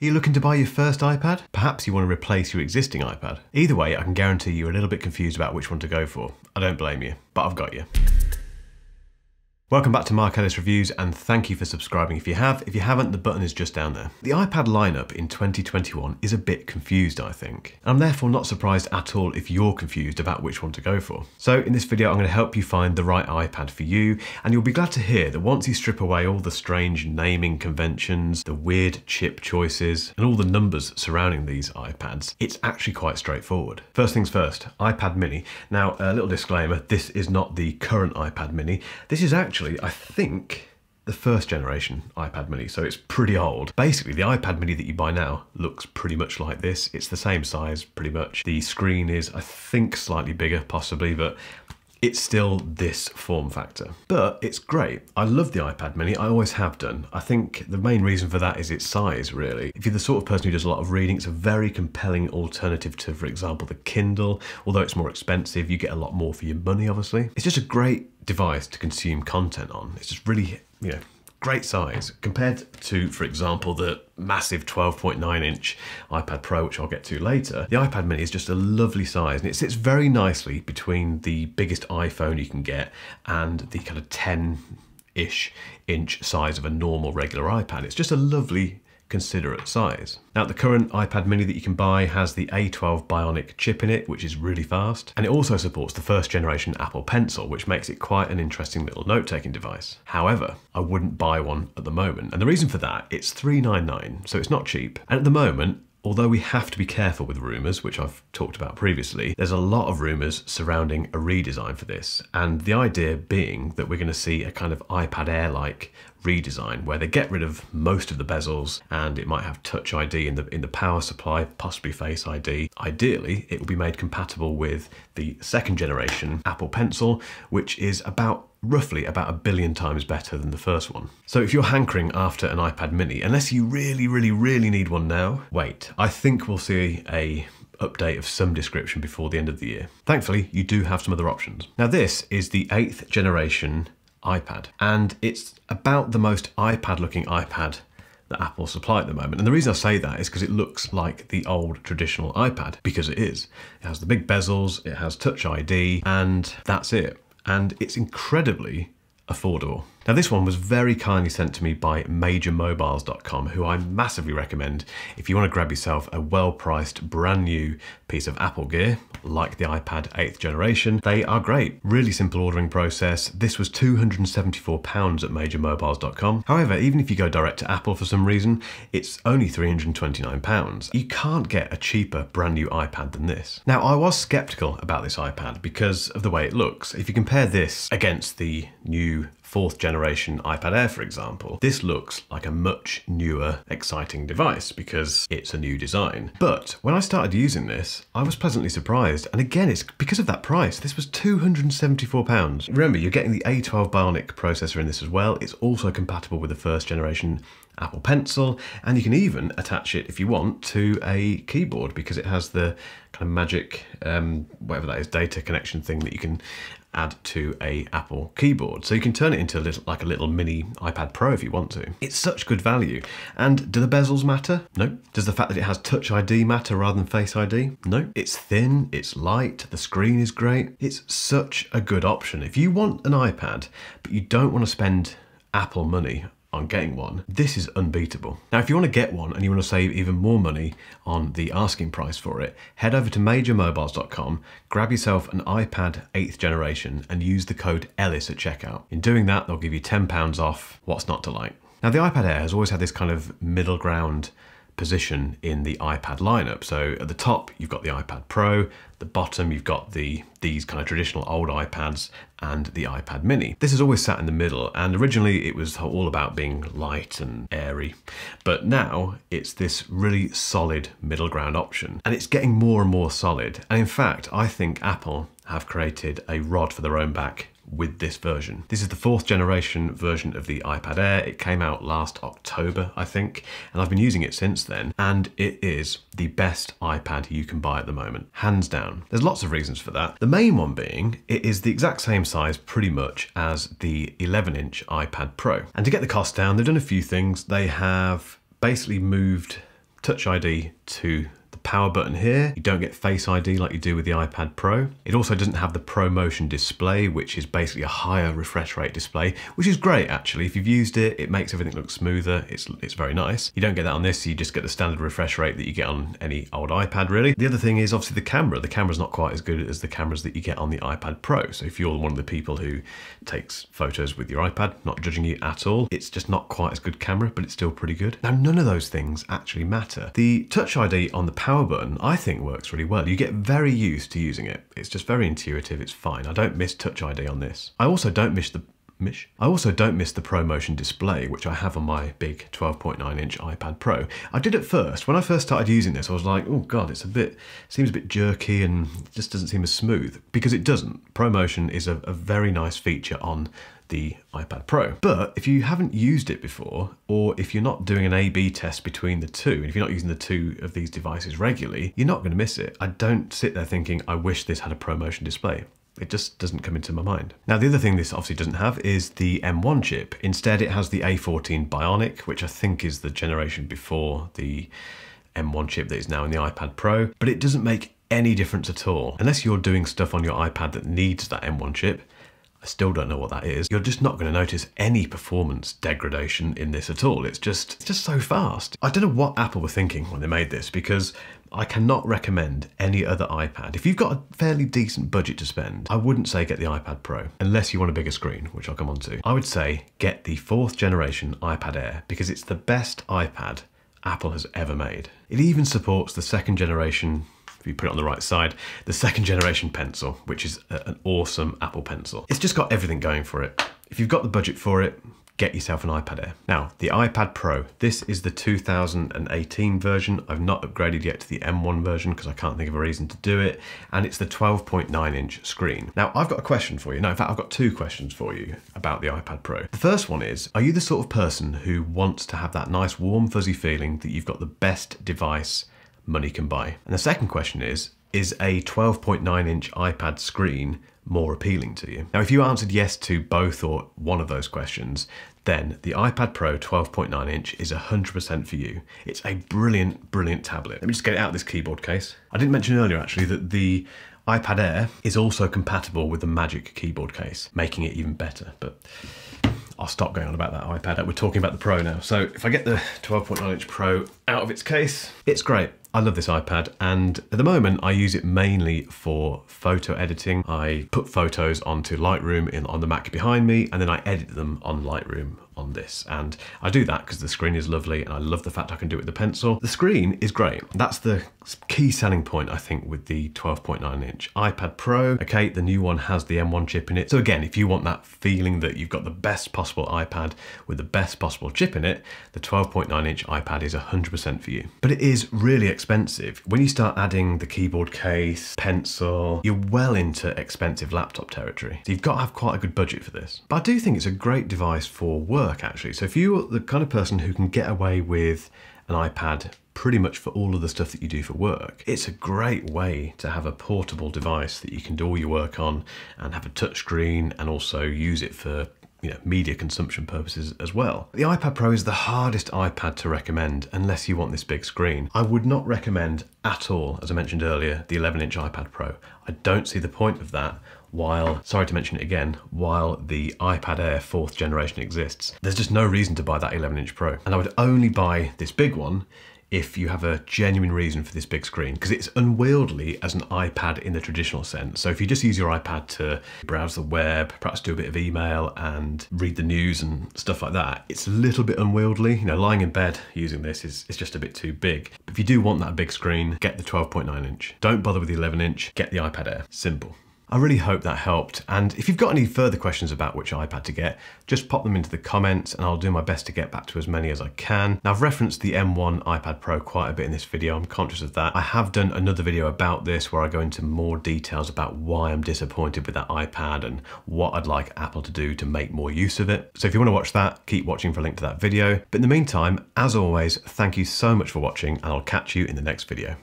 Are you looking to buy your first iPad? Perhaps you want to replace your existing iPad. Either way, I can guarantee you're a little bit confused about which one to go for. I don't blame you, but I've got you. Welcome back to Ellis Reviews, and thank you for subscribing if you have. If you haven't, the button is just down there. The iPad lineup in 2021 is a bit confused, I think. I'm therefore not surprised at all if you're confused about which one to go for. So in this video, I'm going to help you find the right iPad for you, and you'll be glad to hear that once you strip away all the strange naming conventions, the weird chip choices, and all the numbers surrounding these iPads, it's actually quite straightforward. First things first, iPad mini. Now, a little disclaimer, this is not the current iPad mini. This is actually, I think, the first generation iPad mini, so it's pretty old. Basically, the iPad mini that you buy now looks pretty much like this. It's the same size, pretty much. The screen is, I think, slightly bigger, possibly, but it's still this form factor. But it's great. I love the iPad mini, I always have done. I think the main reason for that is its size, really. If you're the sort of person who does a lot of reading, it's a very compelling alternative to, for example, the Kindle. Although it's more expensive, you get a lot more for your money, obviously. It's just a great device to consume content on. It's just really, great size compared to, for example, the massive 12.9-inch iPad Pro, which I'll get to later. The iPad mini is just a lovely size, and it sits very nicely between the biggest iPhone you can get and the kind of 10-ish inch size of a normal regular iPad. It's just a lovely, considerate size. Now, the current iPad mini that you can buy has the A12 Bionic chip in it, which is really fast, and it also supports the first generation Apple Pencil, which makes it quite an interesting little note-taking device. However, I wouldn't buy one at the moment, and the reason for that, it's $399, so it's not cheap. And at the moment, although we have to be careful with rumours, which I've talked about previously, there's a lot of rumours surrounding a redesign for this, and the idea being that we're going to see a kind of iPad Air-like redesign where they get rid of most of the bezels, and it might have Touch ID in the power supply, possibly Face ID. Ideally, it will be made compatible with the second generation Apple Pencil, which is roughly about 1 billion times better than the first one. So if you're hankering after an iPad mini, unless you really need one now, wait. I think we'll see a update of some description before the end of the year. Thankfully, you do have some other options. Now, this is the 8th generation iPad, and it's about the most iPad-looking iPad that Apple supply at the moment. And the reason I say that is because it looks like the old traditional iPad, because it is. It has the big bezels, it has Touch ID, and that's it. And it's incredibly affordable. Now, this one was very kindly sent to me by majormobiles.com, who I massively recommend if you want to grab yourself a well-priced brand new piece of Apple gear, like the iPad 8th generation. They are great. Really simple ordering process. This was £274 at majormobiles.com. However, even if you go direct to Apple for some reason, it's only £329. You can't get a cheaper brand new iPad than this. Now, I was skeptical about this iPad because of the way it looks. If you compare this against the new 4th generation iPad Air, for example, this looks like a much newer, exciting device because it's a new design. But when I started using this, I was pleasantly surprised. And again, it's because of that price. This was £274. Remember, you're getting the A12 Bionic processor in this as well. It's also compatible with the first generation Apple Pencil, and you can even attach it, if you want, to a keyboard because it has the kind of magic, whatever that is, data connection thing that you can add to a Apple keyboard. So you can turn it into like a little mini iPad Pro if you want to. It's such good value. And do the bezels matter? No. Does the fact that it has Touch ID matter rather than Face ID? No. It's thin, it's light, the screen is great. It's such a good option. If you want an iPad, but you don't want to spend Apple money on getting one, this is unbeatable. Now, if you want to get one and you want to save even more money on the asking price for it, head over to majormobiles.com, grab yourself an iPad 8th generation and use the code Ellis at checkout. In doing that, they'll give you £10 off. What's not to like? Now, the iPad Air has always had this kind of middle ground position in the iPad lineup. So at the top, you've got the iPad Pro, the bottom, you've got these kind of traditional old iPads and the iPad mini. This has always sat in the middle, and originally it was all about being light and airy. But now it's this really solid middle ground option, and it's getting more and more solid. And in fact, I think Apple have created a rod for their own back with this version. This is the 4th generation version of the iPad Air. It came out last October, I think, and I've been using it since then, and it is the best iPad you can buy at the moment, hands down. There's lots of reasons for that. The main one being, it is the exact same size pretty much as the 11-inch iPad Pro. And to get the cost down, they've done a few things. They have basically moved Touch ID to the power button here. You don't get Face ID like you do with the iPad Pro. It also doesn't have the ProMotion display, which is basically a higher refresh rate display, which is great actually. If you've used it, it makes everything look smoother. It's very nice. You don't get that on this, so you just get the standard refresh rate that you get on any old iPad really. The other thing is obviously the camera. The camera's not quite as good as the cameras that you get on the iPad Pro. So if you're one of the people who takes photos with your iPad, not judging you at all, it's just not quite as good camera, but it's still pretty good. Now, none of those things actually matter. The Touch ID on the power button, I think works really well. You get very used to using it. It's just very intuitive, it's fine. I don't miss Touch ID on this. I also don't miss the ProMotion display, which I have on my big 12.9-inch iPad Pro. I did at first. When I first started using this, I was like, oh God, seems a bit jerky and just doesn't seem as smooth, because it doesn't. ProMotion is a very nice feature on the iPad Pro. But if you haven't used it before, or if you're not doing an A/B test between the two, and if you're not using the two of these devices regularly, you're not going to miss it. I don't sit there thinking, I wish this had a ProMotion display. It just doesn't come into my mind. Now, the other thing this obviously doesn't have is the M1 chip. Instead, it has the A14 Bionic, which I think is the generation before the M1 chip that is now in the iPad Pro, but it doesn't make any difference at all. Unless you're doing stuff on your iPad that needs that M1 chip, I still don't know what that is. You're just not going to notice any performance degradation in this at all. It's just so fast. I don't know what Apple were thinking when they made this, because I cannot recommend any other iPad. If you've got a fairly decent budget to spend, I wouldn't say get the iPad Pro, unless you want a bigger screen, which I'll come on to. I would say get the 4th generation iPad Air, because it's the best iPad Apple has ever made. It even supports the 2nd generation, if you put it on the right side, the 2nd generation pencil, which is an awesome Apple Pencil. It's just got everything going for it. If you've got the budget for it, get yourself an iPad Air. Now, the iPad Pro, this is the 2018 version. I've not upgraded yet to the M1 version because I can't think of a reason to do it. And it's the 12.9-inch screen. Now, I've got a question for you. No, in fact, I've got 2 questions for you about the iPad Pro. The first one is, are you the sort of person who wants to have that nice warm fuzzy feeling that you've got the best device money can buy? And the second question is a 12.9-inch iPad screen more appealing to you? Now, if you answered yes to both or one of those questions, then the iPad Pro 12.9-inch is 100% for you. It's a brilliant, brilliant tablet. Let me just get it out of this keyboard case. I didn't mention earlier, actually, that the iPad Air is also compatible with the Magic keyboard case, making it even better. But I'll stop going on about that iPad. We're talking about the Pro now. So if I get the 12.9-inch Pro out of its case, it's great. I love this iPad, and at the moment I use it mainly for photo editing. I put photos onto Lightroom on the Mac behind me, and then I edit them on Lightroom on this. And I do that because the screen is lovely, and I love the fact I can do it with the pencil. The screen is great. That's the key selling point, I think, with the 12.9-inch iPad Pro. Okay, the new one has the M1 chip in it. So again, if you want that feeling that you've got the best possible iPad with the best possible chip in it, the 12.9-inch iPad is 100% for you. But it is really expensive. When you start adding the keyboard case, pencil, you're well into expensive laptop territory. So you've got to have quite a good budget for this. But I do think it's a great device for work, actually. So if you're the kind of person who can get away with an iPad pretty much for all of the stuff that you do for work, it's a great way to have a portable device that you can do all your work on and have a touch screen and also use it for media consumption purposes as well. The iPad Pro is the hardest iPad to recommend unless you want this big screen. I would not recommend at all, as I mentioned earlier, the 11-inch iPad Pro. I don't see the point of that while, sorry to mention it again, while the iPad Air 4th generation exists. There's just no reason to buy that 11-inch Pro. And I would only buy this big one if you have a genuine reason for this big screen, because it's unwieldy as an iPad in the traditional sense. So if you just use your iPad to browse the web, perhaps do a bit of email and read the news and stuff like that, it's a little bit unwieldy. Lying in bed using this is just a bit too big. But if you do want that big screen, get the 12.9-inch. Don't bother with the 11-inch, get the iPad Air. Simple. I really hope that helped, and if you've got any further questions about which iPad to get, just pop them into the comments and I'll do my best to get back to as many as I can. Now, I've referenced the M1 iPad Pro quite a bit in this video, I'm conscious of that. I have done another video about this where I go into more details about why I'm disappointed with that iPad and what I'd like Apple to do to make more use of it. So if you want to watch that, keep watching for a link to that video. But in the meantime, as always, thank you so much for watching, and I'll catch you in the next video.